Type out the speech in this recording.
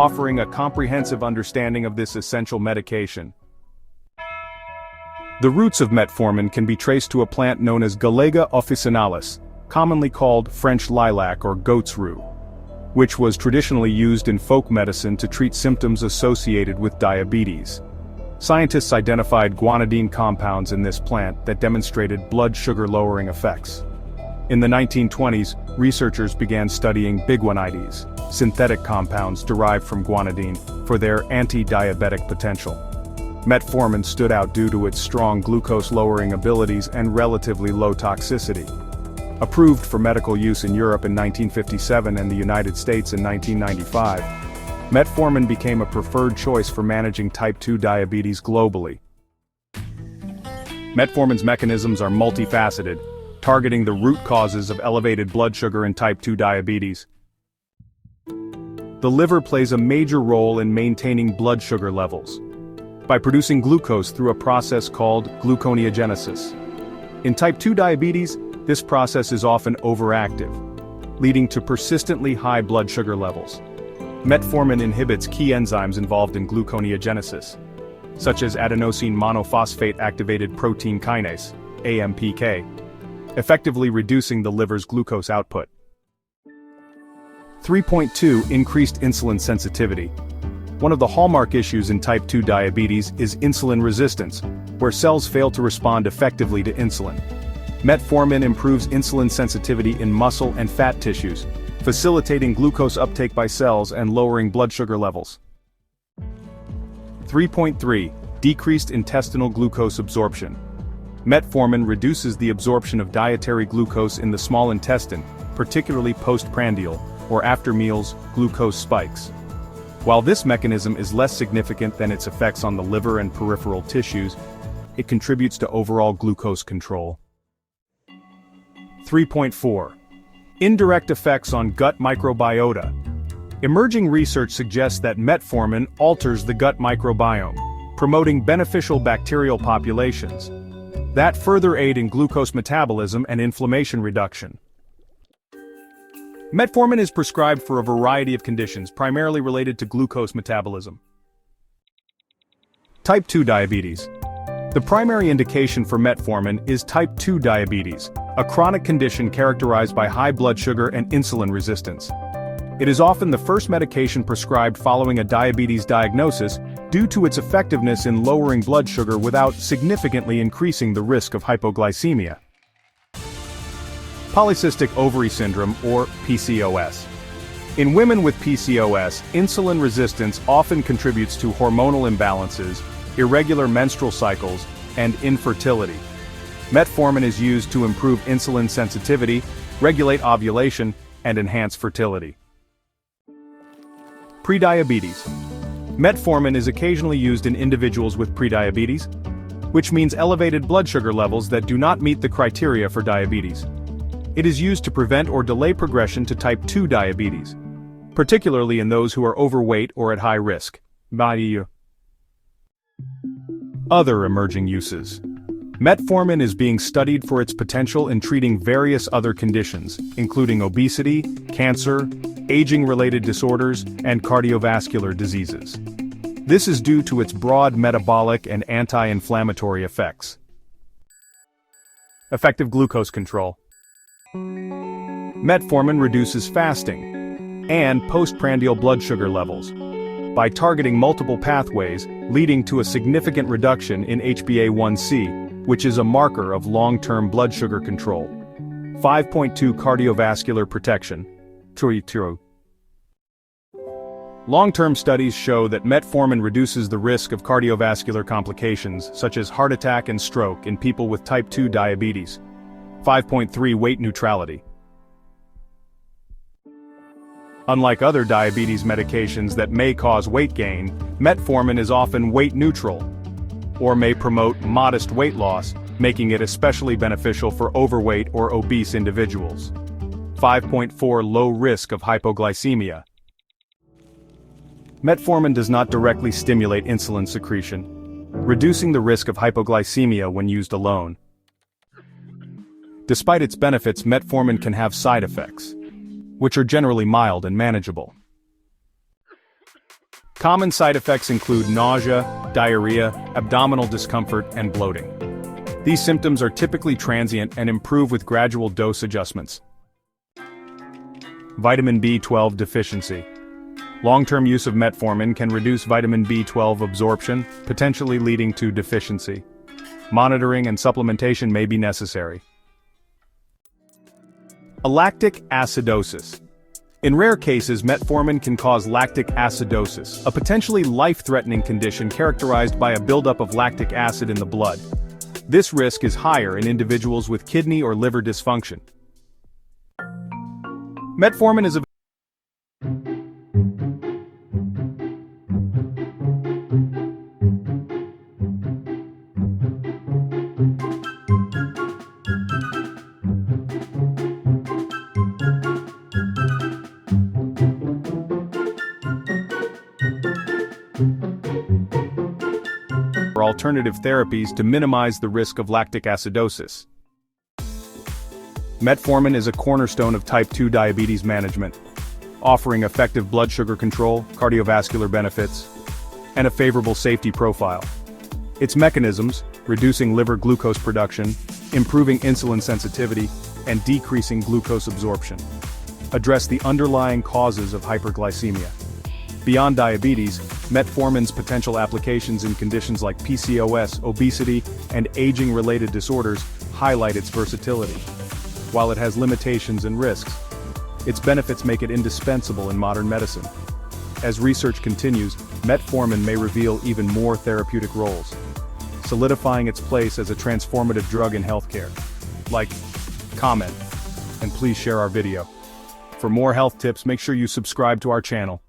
Offering a comprehensive understanding of this essential medication. The roots of metformin can be traced to a plant known as Galega officinalis, commonly called French lilac or goat's rue, which was traditionally used in folk medicine to treat symptoms associated with diabetes. Scientists identified guanidine compounds in this plant that demonstrated blood sugar-lowering effects. In the 1920s, researchers began studying biguanides, synthetic compounds derived from guanidine, for their anti-diabetic potential. Metformin stood out due to its strong glucose-lowering abilities and relatively low toxicity. Approved for medical use in Europe in 1957 and the United States in 1995, metformin became a preferred choice for managing type 2 diabetes globally. Metformin's mechanisms are multifaceted, targeting the root causes of elevated blood sugar in type 2 diabetes. The liver plays a major role in maintaining blood sugar levels by producing glucose through a process called gluconeogenesis. In type 2 diabetes, this process is often overactive, leading to persistently high blood sugar levels. Metformin inhibits key enzymes involved in gluconeogenesis, such as adenosine monophosphate activated protein kinase, AMPK, effectively reducing the liver's glucose output. 3.2 Increased insulin sensitivity. One of the hallmark issues in type 2 diabetes is insulin resistance, where cells fail to respond effectively to insulin. Metformin improves insulin sensitivity in muscle and fat tissues, facilitating glucose uptake by cells and lowering blood sugar levels. 3.3 Decreased intestinal glucose absorption. Metformin reduces the absorption of dietary glucose in the small intestine, particularly postprandial, or after meals, glucose spikes. While this mechanism is less significant than its effects on the liver and peripheral tissues, it contributes to overall glucose control. 3.4 Indirect effects on gut microbiota. Emerging research suggests that metformin alters the gut microbiome, promoting beneficial bacterial populations that further aid in glucose metabolism and inflammation reduction. Metformin is prescribed for a variety of conditions primarily related to glucose metabolism. Type 2 diabetes. The primary indication for metformin is type 2 diabetes, a chronic condition characterized by high blood sugar and insulin resistance. It is often the first medication prescribed following a diabetes diagnosis due to its effectiveness in lowering blood sugar without significantly increasing the risk of hypoglycemia. Polycystic ovary syndrome, or PCOS. In women with PCOS, insulin resistance often contributes to hormonal imbalances, irregular menstrual cycles, and infertility. Metformin is used to improve insulin sensitivity, regulate ovulation, and enhance fertility. Prediabetes. Metformin is occasionally used in individuals with prediabetes, which means elevated blood sugar levels that do not meet the criteria for diabetes. It is used to prevent or delay progression to type 2 diabetes, particularly in those who are overweight or at high risk. Other emerging uses. Metformin is being studied for its potential in treating various other conditions, including obesity, cancer, aging-related disorders, and cardiovascular diseases. This is due to its broad metabolic and anti-inflammatory effects. Effective glucose control. Metformin reduces fasting and postprandial blood sugar levels by targeting multiple pathways, leading to a significant reduction in HbA1c, which is a marker of long-term blood sugar control. 5.2 Cardiovascular Protection. Long-term studies show that metformin reduces the risk of cardiovascular complications such as heart attack and stroke in people with type 2 diabetes. 5.3 Weight neutrality. Unlike other diabetes medications that may cause weight gain, metformin is often weight neutral, or may promote modest weight loss, making it especially beneficial for overweight or obese individuals. 5.4 Low risk of hypoglycemia. Metformin does not directly stimulate insulin secretion, reducing the risk of hypoglycemia when used alone. Despite its benefits, metformin can have side effects, which are generally mild and manageable. Common side effects include nausea, diarrhea, abdominal discomfort, and bloating. These symptoms are typically transient and improve with gradual dose adjustments. Vitamin B12 deficiency. Long-term use of metformin can reduce vitamin B12 absorption, potentially leading to deficiency. Monitoring and supplementation may be necessary. Lactic acidosis. In rare cases, metformin can cause lactic acidosis, a potentially life-threatening condition characterized by a buildup of lactic acid in the blood. This risk is higher in individuals with kidney or liver dysfunction. Metformin is or alternative therapies to minimize the risk of lactic acidosis. Metformin is a cornerstone of type 2 diabetes management, offering effective blood sugar control, cardiovascular benefits, and a favorable safety profile. Its mechanisms, reducing liver glucose production, improving insulin sensitivity, and decreasing glucose absorption, address the underlying causes of hyperglycemia. Beyond diabetes, metformin's potential applications in conditions like PCOS, obesity, and aging-related disorders highlight its versatility. While it has limitations and risks, its benefits make it indispensable in modern medicine. As research continues, metformin may reveal even more therapeutic roles, solidifying its place as a transformative drug in healthcare. Like, comment, and please share our video. For more health tips, make sure you subscribe to our channel.